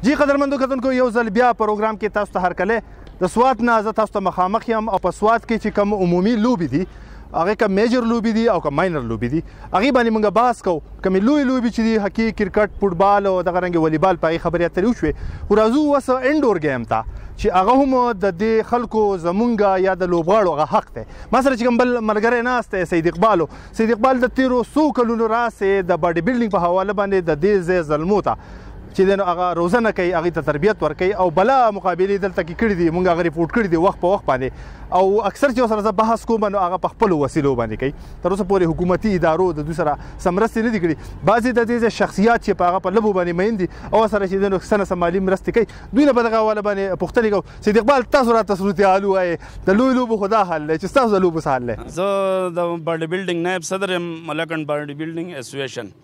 جی قدرمندو کتونکو یو ځل بیا پروګرام کې تاسو ته هرکلی د سوات نه زه تاسو ته مخامخ یم او په سوات کې چې کوم عمومي لوبې دي هغه کوم میجر لوبې دي او کوم ماینر لوبې دي هغې باندې موږ بحث کوو کومې لویې لوبې چې دي هکي کرکټ فوټبال او دغه رنګې والیبال په هغې خبرې اترې وشوې خو راځو اوس انډور گیم ته چې هغه هم د دې خلکو زمونږ یا د لوبغاړو هغه حق دی ما سره چې کوم بل ملګری ناست دی سید اقبال د تېرو څو کلونو راسې د باډي بلډینګ په حواله باندې د دې ځای زلمو ته چې دی نو هغه روزنه کوي هغې ته تربیت ورکوي او بله مقابلې دلته کې کړي دي موږ هغه ریپورټ کړي دي وخت په وخت باندې او اکثر چې ورسره زه بحث کوم نو هغه په خپلو وسیلو باندې کوي تر اوسه پورې حکومتي ادارو د دوی سره څه مرستې نه دي کړي بعضې د دې شخصیات چې په هغه په لوبو باندې مین دي او سره چې دی نو څه نه څه مالي مرستې کوي دوی نه په دغه حواله باندې پوښتنې کوو سید اقبال تاسو راته صورت حال ووایئ د لویو لوبو خو دا حال دی چې ستاسو د لوبو څه حال دی زه د باډي بلډینګ نایب صدر یم ملکنډ باډي بلډینګ اسوسییشن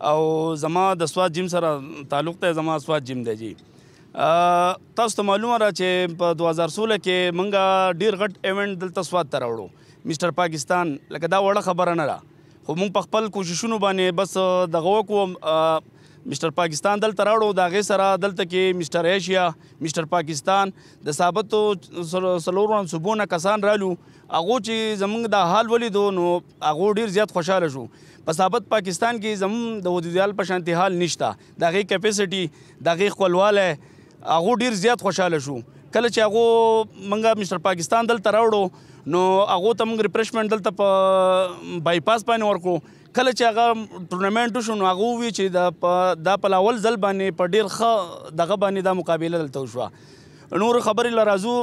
او زما د سوات جیم سره تعلق دی زما سوات جیم دی جی تاسو ته معلومه ده چې په 2016 کې موږ ډېر غټ ایونټ دلته سوات ته راوړو مسټر پاکستان لکه دا وړه خبره نه ده خو موږ په خپل کوششونو باندې بس دغه وکړو مسټر پاکستان دلته راوړو د هغې سره دلته کې مسټر ایشیا مسټر پاکستان د ثابتو څلورو صوبو نه کسان رالو هغو چې زموږ دا حال ولیدو نو هغو ډېر زیات خوشحاله شو په ثابت پاکستان کې زموږ د ودیال په شانتي حال نشته د هغې کیپیسټي د هغې خپلوالی هغو ډېر زیات خوشحاله شو کله چې هغو موږ مسټر پاکستان دلته راوړو نو هغو ته موږ ریفریشمنټ دلته په بایپاس باندې ورکړو کله چې هغه ټورنمنټ وشو نو هغه وویل چې دا په لاول ځل باندې په ډېر ښه دغه باندې دا مقابله دلته وشوه نور خبرې له راځو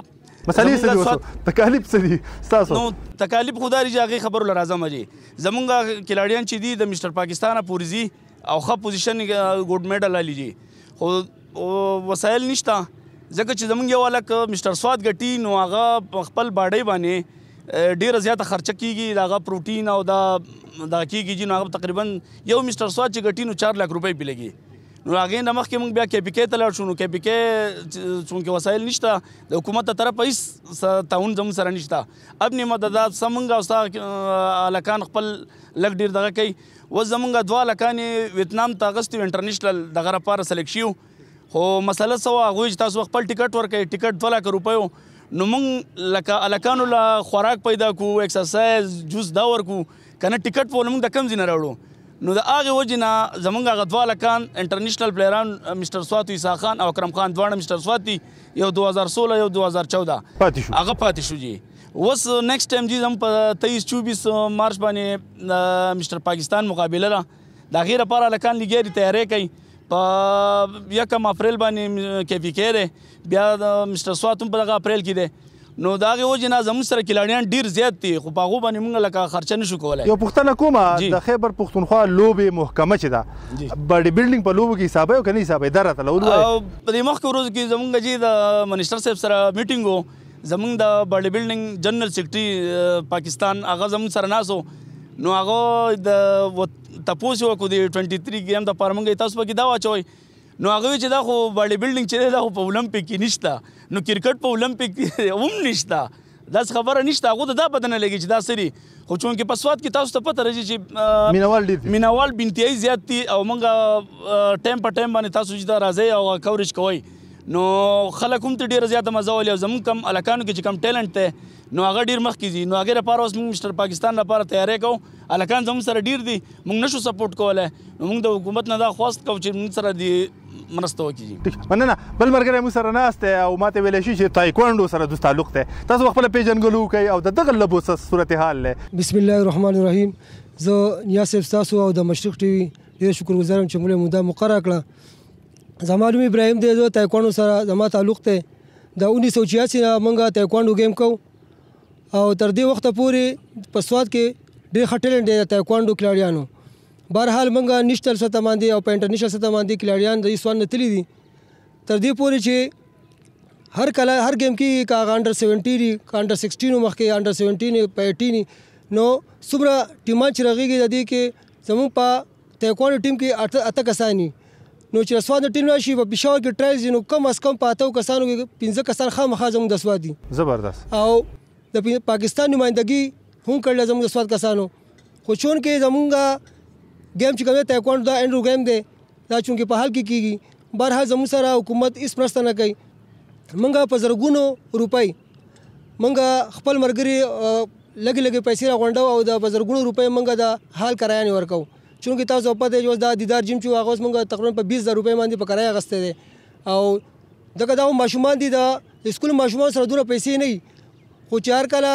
مسلې څه دي تکالیف څه دي ستاسو نو تکالیف خو دا دي چې هغې خبرو له راځم جي زمونږ کلاړیان چې دي د مسټر پاکستانه پورې ځي او ښه پوزیشن ګولډ میډل علي جي خو وسایل نشته ځکه چې زمونږ یو هلک مسټر سوات ګټي نو هغه په خپل باډۍ باندې ډېره زیاته خرچه کېږي د هغه پروټین او دا کېږي جي نو هغه تقریبا یو مسټر سوات چې ګټي نو 4 لک روپۍ پې لګي نو هغې نه مخکې موږ بیا KPK ته لاړ شو نو KPK چونکې وسایل نشته د حکومت ته طرفه هېڅ تعاون زموږ سره نشته ابنې مددات څه موږ او ستا هلکان خپل لږ ډېر دغه کوي اوس زموږ 2 هلکان یې ویتنام ته اغوستي وو انټرنیشنل دغه لپاره سلیکټ شوي خو مسله څه وه هغوی چې تاسو خپل ټکټ ورکوئ ټکټ 2 لکه روپیو نو موږ لکه هلکانو له خوراک پیدا کړو ایکسرسایز جوس دا ورکړو که نه ټکټ په موږ د کم ځای نه راوړو نو د هغې وجې نه زموږ هغه 2 هلکان انټرنیشنل پلیران مسټر سوات عیسی خان او اکرم خان دواړه مسټر سوات دي یو 2016 یو 2014 هغه پاتې شو جي اوس نیکسټ ټایم جي زموږ په 23-24 مارچ باندې مسټر پاکستان مقابله ده د هغې لپاره هلکان لګیا دي تیاری کوي په 1 اپریل باندې KPK دی بیا د مسټر سوات هم په دغه اپریل کې دی نو د هغې وجې نه زموږ سره کلاړیان ډېر زیات دي خو په هغو باندې موږ لکه خرچه نشو کولی یو پوښتنه کومه د خیبر پښتونخوا لوبې محکمه چې ده باډي بلډینګ په لوبو کې حسابوي او که نه حسابوي دا راته له ووایئ په دې مخکې ورځو کې زموږ جي د منسټر صاحب سره میټینګ و زموږ د باډي بلډینګ جنرال سیکرټري پاکستان هغه زموږ سره ناست و نو هغه د تپوس یې وکړو د 23 ګیم دپاره موږ تاسو پکې دا واچوئ نو هغه وی چې دا خو باډي بلډینګ چې دی دا خو په اولمپیک کې نشته نو کرکټ په اولمپیک کې هم نشته داسې خبره نشته هغو ته دا پته نه لګي چې دا څه دي خو چونکې په سوات کې تاسو ته پته راځي چې مینوال بې انتهایي زیات دي او موږ ټایم په ټایم باندې تاسو چې دا راځئ او کوریج کوئ نو خلک هم ته ډېره زیاته مزه ولي او زموږ کم هلکانو کې چې کم ټیلنټ دی نو هغه ډېر مخکې ځي نو هغې لپاره اوس موږ مسټر پاکستان لپاره تیاری کوو هلکان زموږ سره ډېر دي موږ نشو سپورټ کولی نو موږ د حکومت نه دا خواست کوو چې موږ سره د مرسته وکړي مننه بل ملګری موږ سره ناست دی او ماته ویلی شي چې تایکوانډو سره دوست تعلق دی تاسو خپله پیژنګلو وکړئ او د دغه لوبو څه صورتحال دی بسم الله الرحمن الرحیم زه نیاز صاحب ستاسو او د مشرق ټي وي ډېر شکرګزار یم چې موږ موده مقرره کړه زما نوم ابراهیم دی زه تایکوانډو سره زما تعلق دی د 1986 نه موږ تایکوانډو گیم کوو او تر دې وخته پورې په سوات کې ډېر ښه ټیلنټ دی د تایکوانډو کلاړیانو بهرحال موږ نیشنل سطح باندې او په انټرنیشنل سطح باندې کلاړیان د سوات نه تللي دي تر دې پورې چې هر گیم کې که هغه انډر 17 دي که انډر 16 مخکې انډر 17 په 18 نو څومره ټیمان چې رغېږي د دې کې زموږ په تایکوانډو ټیم کې 8 کسان دي نو چې سوات ټیم راشي په پېښور کې ټرایلز نو کم از کم په 8 کسانو کې 15 کسان خامخا زموږ د سوات دي زبردست او د پاکستان نمائندګي هم کړله زموږ د سوات کسانو خو چون کې زموږ گیم چې کوم تایکوانډو دا انډرو گیم دی دا چونکې په حال کې کېږي بهرحال زموږ سره حکومت هېڅ مرسته نه کوي. موږ په زرګونو روپۍ موږ خپل ملګري لږې لږې پیسې راغونډو او د په زرګونو روپۍ موږ د حال کرایه نه ورکوو. چونکې تاسو پته چې اوس دا دیدار جیم چې و هغه اوس موږ تقریبا په 20,000 روپۍ باندې په کرایه اخیستی دی او دغه دا ماشومان دي د سکول ماشومان سره دومره پیسې نه وي خو چې هر کله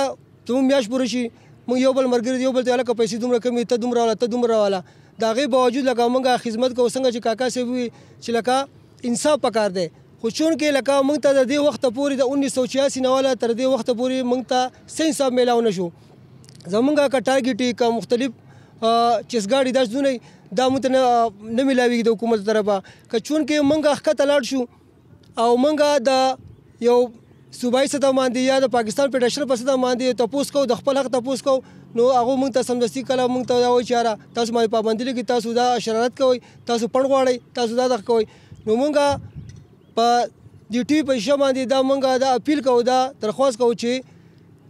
زموږ میاشت پوره شي موږ یو بل ملګري یو بل ته هلکه پیسې دومره کمې ته دومره راوله ته دومره راوله د هغې باوجود لکه موږ خدمت کوو څنګه چې کاکا صاحب وي چې لکه انصاف پکار دی خو چونکې لکه موږ ته د دې وخته پورې د 1986 نه واله تر دې وخته پورې موږ ته څه انصاف میلاو نه شو. زموږ که ټارګېټ که مختلف چیسګاډي دا څه نه دا موږ ته نه میلاویږي د حکومت طرفه که چونکې موږ ښکته لاړ شو او موږ د یو صوبایي سطح باندې یا د پاکستان فیډریشن په سطح باندې تپوس کوو د خپل حق تپوس کوو نو هغه موږ ته سمدستي کله موږ ته دا وایي چې یاره تاسو باندې پابندي لګي تاسو دا شرارت کوئ تاسو پړ غواړئ تاسو دا دغه کوئ نو موږ په دې ټي وي په شیشه باندې دا موږ دا اپیل کوو دا درخواست کوو چې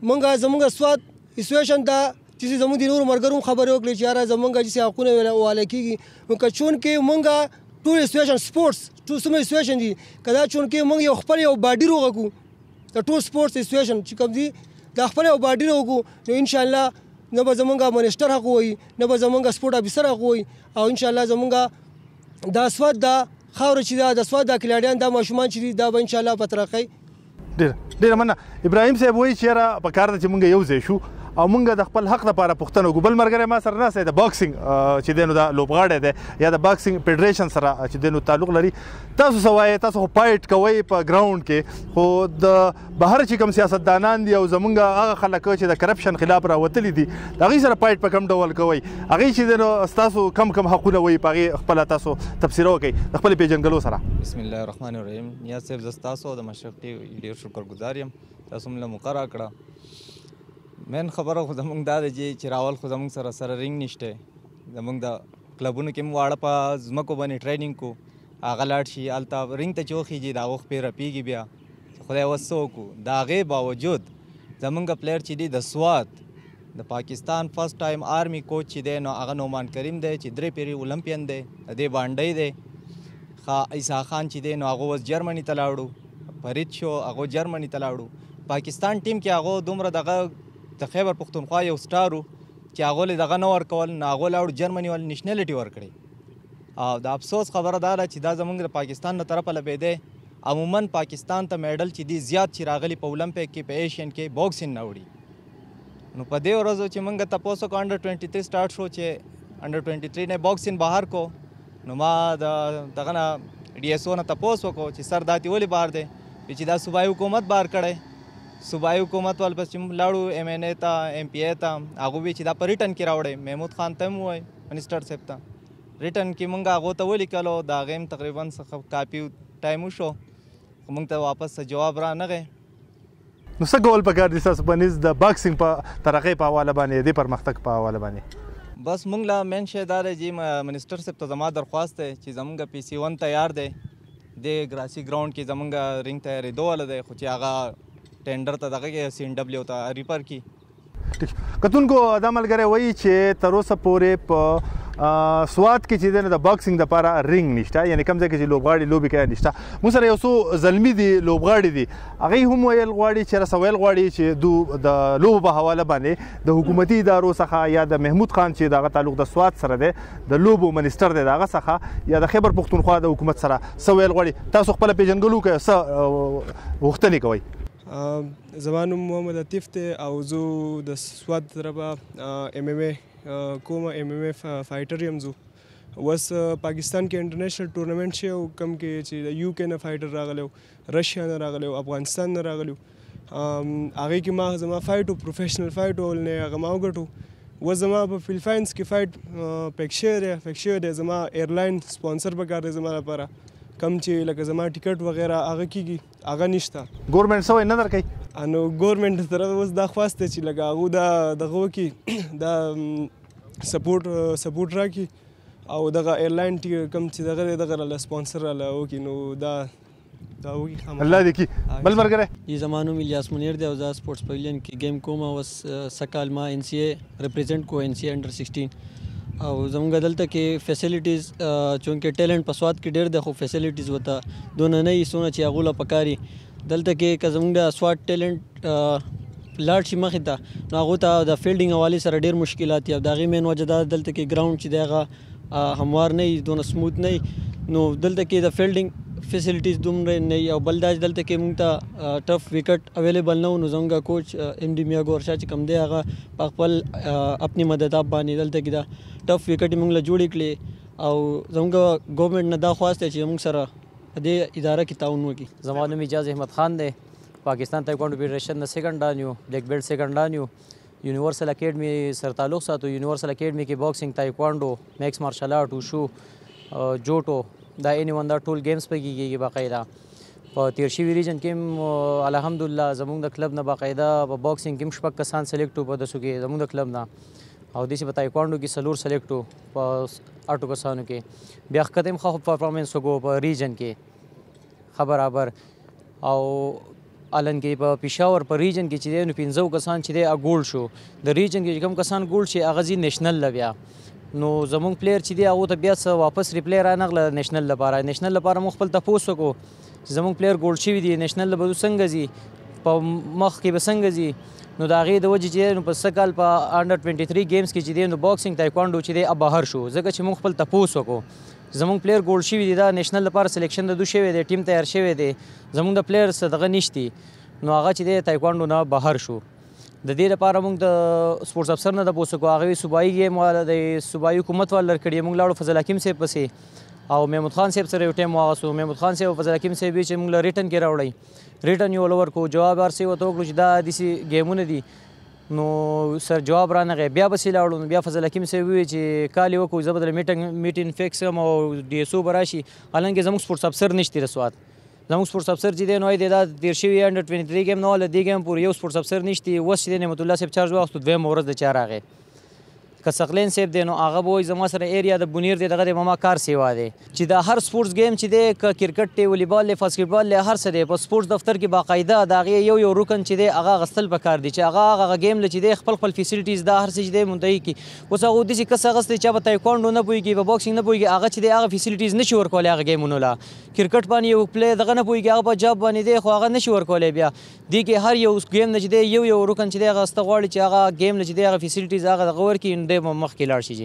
موږ زموږ سواد اسوسییشن ته چې زموږ د نورو ملګرو خبرې وکړي چې یاره زموږ چې حقونه واله کېږي نو که چونکې موږ ټول اسوسییشن سپورټس ټول څومره اسوسییشن دي که دا چونکې موږ یو خپل یو باډي روغه کړو د ټول سپورټس اسوسییشن چې کوم دي دا خپل یو باډي روغه کړو نو انشاءالله نه به زموږ منسټر حق ووایي نه به زموږ سپورټ افیسر حق ووایي او انشاءالله زموږ دا سواد دا خاوره چې دا د سواد دا کلاډیان دا ماشومان چې دي دا به انشاءالله په ترقۍ ډېره مننه. ابراهیم صاحب وایي چې یاره پکار ده چې موږ یو ځای شو او موږ د خپل حق لپاره پوښتنه وکړو. بل ملګری ما سره ناست دی د باکسینګ چې دی نو دا لوبغاړی دی یا د باکسینګ فیډریشن سره چې دی نو تعلق لري. تاسو څه وایئ تاسو خو فایټ کوئ په ګراوند کې خو د بهر چې کوم سیاستدانان دي او زموږ هغه خلک چې د کرپشن خلاف راوتلي دي د هغوی سره فایټ په کوم ډول کوئ هغوی چې دی نو ستاسو کم کم حقونه وایي په هغې خپله تاسو تبصره وکړئ د خپلې پیژنګلو سره. بسم الله الرحمن الرحیم. نیاز صاحب زه ستاسو د مشرق ټي وي ډېر شکرګزار یم تاسو موږ مقرره کړه. مین خبره خو زموږ دا ده چې راول خو زموږ سره رنګ نشته زموږ د کلبونو کې مو واړه په ځمکو باندې ټریننګ کو هغه لاړ شي هلته رنګ ته چې وخیږي د هغو خپې رپېږي بیا خدای وس څه وکړو د هغې باوجود زموږ پلیر چې دی د سوات د پاکستان فرست ټایم آرمی کوچ چې دی نو هغه نعمان کریم دی چې 3 پیري اولمپین دی د دې بانډۍ دی. عیسی خان چې دی نو هغه اوس جرمني ته لاړو فرید شو هغه جرمني ته لاړو. پاکستان ټیم کې هغه دومره دغه د خیبر پښتونخوا یو سټار و چې هغو له دغه نه ورکول نو هغو لاړو جرمني ول نیشنلټي ورکړی او د افسوس خبره دا ده چې دا زموږ د پاکستان له طرفه لبېدی عموما پاکستان ته میډل چې دي زیات چې راغلي په اولمپیک کې په ایشین کې باکسینګ نه وړي. نو په دې ورځو چې موږ تپوس وکړو انډر 23 سټارټ شو چې انډر 23 نه باکسینګ بهر کو نو ما دغه نه ډي ایس او نه تپوس وکړو چې سر دا ولې بهر دی چې دا صوبایي حکومت بهر کړی. صوبایي حکومت ول پس چې لاړو ایم این اے ته ایم پی اے ته هغه وی چې دا په ریټن کې راوړی محمود خان ته هم ووایي منسټر صاحب ته ریټن کې موږ هغو ته ولیکلو د هغې هم تقریبا څه کاپي ټایم وشو خو موږ ته واپس جواب رانغی. نو څه کول پکار دي ستاسو په نظر د باکسینګ په ترقۍ په حواله باندې د پرمختګ په حواله باندې؟ بس موږ له مین شی دا دی چې منسټر صاحب ته زما درخواست دی چې زموږ پی سی 1 تیار دی د ګراسي ګراوند کې زموږ رنګ تیارېدو والا دی خو چې هغه ټینډر ته دغه کې سی ان ډبلیو ته ریپر کی. کتونکو دا ملګری وایي چې تر اوسه پورې په سوات کې چې دی نو د باکسینګ دپاره رنګ نشته یعنې کوم ځای کې چې لوبغاړي لوبې کوي نشته. موږ سره یو څو زلمي دي لوبغاړي دي هغوی هم ویل غواړي چې راسه ویل غواړي چې دو د لوبو په حواله باندې د حکومتي ادارو څخه یا د محمود خان چې د هغه تعلق د سوات سره دی د لوبو منسټر دی د هغه څخه یا د خیبر پښتونخوا د حکومت سره څه ویل غواړي. تاسو خپله پیژنګلو که څه غوښتنې کوئ؟ زما نوم محمد عطیف دی او زه د سوات طرفه ایم ایم اے کوم ایم ایم اے فایټر یم. زه اوس پاکستان کې انټرنیشنل ټورنمنټ شي او کوم کې چې د یو کې نه فایټر راغلی و رشیا نه راغلی و افغانستان نه راغلی و هغې کې ما زما فایټ و پروفیشنل فایټ و نه هغه ما وګټو. اوس زما په فلپاینس کې فایټ پیک شوی دی زما ایرلاین سپانسر پکار دی زما لپاره کم چې لکه زما ټیکټ وغیره هغه کېږي هغه نشته. ګورمنټ څه وایي نه درکوي؟ نو ګورمنټ طرف اوس دا خواست دی چې لکه هغو دا دغه وکړي دا سپورټ راکړي او دغه ایرلاین کم چې دغه دی دغه راله سپانسر راله وکړي نو دا وکړي. الله دې کړي. بل ملګری؟ زما نوم الیاس منیر دی او زه سپورټس پویلین کې ګیم کوم اوس سکال ما ان سی اے ریپرزینټ کو ان سی اے انډر 16 او زمونږ دلته کې فیسیلیټیز چونکې ټیلنټ په سوات کې ډېر دی خو فیسیلیټیز ورته دونه نه وي څومره چې هغو له پکار وي دلته کې که زمونږ د سوات ټیلنټ لاړ شي مخې ته نو هغو ته د فیلډینګ حوالې سره ډېر مشکلات دي او د هغې مین وجه دا دلته کې ګراوند چې دی هغه هموار نه وي دونه سموت نه وي نو دلته کې د فیلډینګ فیسیلیټیز دومره نه وي او بل دا چې دلته کې موږ ته ټف وکټ اویلیبل نه و نو زموږ کوچ ایم ډي میا ګورشا چې کوم دی هغه په خپل اپنی مدتاب باندې دلته کې دا ټف وکټ موږ له جوړې کړې او زموږ ګورنمنټ نه دا خواست دی چې موږ سره په دې اداره کې تعاون وکړي. زما نوم اجاز احمد خان دی پاکستان تایکوانډو فیډریشن نه سیکنډ ډان یو بلیک بیلټ سیکنډ ډان یو یونیورسل اکیډمي سره تعلق ساتو یونیورسل اکیډمي کې باکسینګ تایکوانډو میکس مارشل آرټ وشو جوټو دا اینی ون دا ټول گیمز پکې کېږي باقاعده په تیر شوي ریجن کې الحمدلله زموږ د کلب نه باقاعده په باکسینګ کې هم شپږ کسان سلیکټ وو په دسو کې زموږ د کلب نه او داسې په تایکوانډو کې څلور سلیکټ وو په 8 کسانو کې بیا ښکته هم ښه پرفارمنس وکړو په ریجن کې ښه برابر او الان کې په پېښور په ریجن کې چې دی نو 15 کسان چې دی ګولډ شو د ریجن کې کوم کسان ګولډ شي هغه ځي نیشنل له بیا نو زمونږ پلیر چې دی هغو ته بیا څه واپس ریپلی رانغله نیشنل لپاره موږ خپل تپوس وکړو چې زمونږ پلیر ګولډ شوي دي نیشنل له به څنګه ځي په مخ کې به څنګه ځي نو د هغې د وجې چې نو په څه کال په انډر 23 گیمز کې چې دی نو باکسینګ تایکوانډو چې دی بهر شو ځکه چې موږ خپل تپوس وکړو زمونږ پلیر ګولډ شوي دي دا نیشنل لپاره سلیکشن د دو شوی دی ټیم تیار شوی دی زمونږ د پلیر څه دغه نشتی نو هغه چې دی تایکوانډو نه بهر شو د دې لپاره موږ د سپورټس افسر نه تپوس وکړو هغوی صوبایي ګیم والا د صوبایي حکومت والا لرکړي موږ لاړو فضل حکیم صاحب پسې او محمود خان صاحب سره یو ټایم واغستو محمود خان صاحب او فضل حکیم صاحب چې موږ له ریټن کې راوړی ریټن یې ول ورکړو جواب هر څه ورته وکړو چې دا داسې ګیمونه دي نو سر جواب رانغی بیا پسې لاړو نو بیا فضل حکیم صاحب وویل چې کال یې وکړو زه به د میټینګ فکس یم او ډي ایس او به راشي حالانکې زموږ سپورټس افسر نشته د سوات زموږ سپورټس افسر چې دی نو دا تیر شوي انډر 23 ګیم نه واله دې ګیم پورې یو سپورټس افسر نشته اوس چې دی نعمت الله صاحب چارج واخیستو دویمه ورځ د چا راغی که ثقلین صاحب دی نو هغه به وایي زما سره ایریا د بونیر دی دغه دی ما کار سیوا دی چې دا هر سپورټس گیم چې دی که کرکټ دی والیبال دی باسکټبال دی هر څه دی په سپورټس دفتر کې باقاعده د هغې یو رکن چې دی هغه اخیستل پکار دی چې هغه گیم چې دی خپل فیسیلیټیز دا هر څه چې دی منتهي کړي اوس هغه داسې کس اخیستی چا په تایکوانډو نه پوهېږي په باکسینګ نه پوهېږي هغه چې دی هغه فیسیلیټیز نشي ورکولی هغه گیمونو له کرکټ باندې یو پلی دغه نه پوهېږي هغه په جاب باندې دی خو هغه نشي ورکولی بیا دې کې هر یو گیم نه چې دی یو رکن چې دی هغه اخیسته غواړي چې هغه گیم نه چې دی هغه فیسیلیټیز هغه دغه ورکړي نو دی به مخکې لاړ شي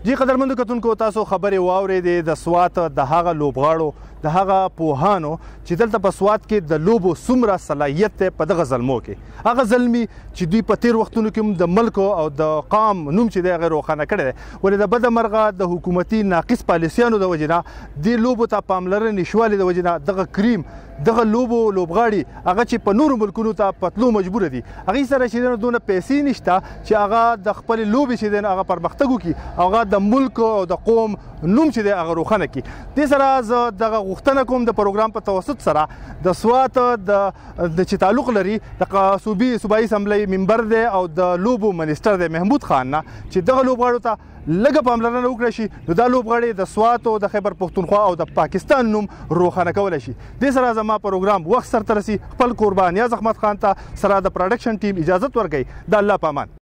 جی قدرمندو کتونکو تاسو خبرې واورېدې د سوات د هغه لوبغاړو د هغه پوهانو چې دلته په سوات کې د لوبو څومره صلاحیت دی په دغه زلمو کې هغه زلمي چې دوی په تیر وختونو کې هم د ملک او د قام نوم چې دی هغه روښانه کړی دی ولې د بده مرغه د حکومتي ناقص پالیسیانو د وجې نه دې لوبو ته پاملرنې نشوالي د وجې نه دغه کریم دغه لوبغاړي هغه چې په نورو ملکونو ته پتلو مجبوره دي هغې سره چې دی دونه پیسې نشته چې هغه د خپلې لوبې چې دی هغه پرمختګ وکړي او هغه د ملک او د قوم نوم چې دی هغه روښانه کړي دې سره زه دغه غوښتنه کوم د پروګرام په توسط سره د سوات د چې تعلق لري د صوبایي اسمبلی ممبر دی او د لوبو منسټر دی محمود خان نه چې دغه لوبغاړو ته لږه پاملرنه وکړی شي نو دا لوبغاړي د سوات او د خیبر پښتونخوا او د پاکستان نوم روښانه کولی شي دې سره زما پروګرام وخت سرته رسي خپل قربان نیاز احمد خان ته سره د پروډکشن ټیم اجازت ورکوي د الله په امان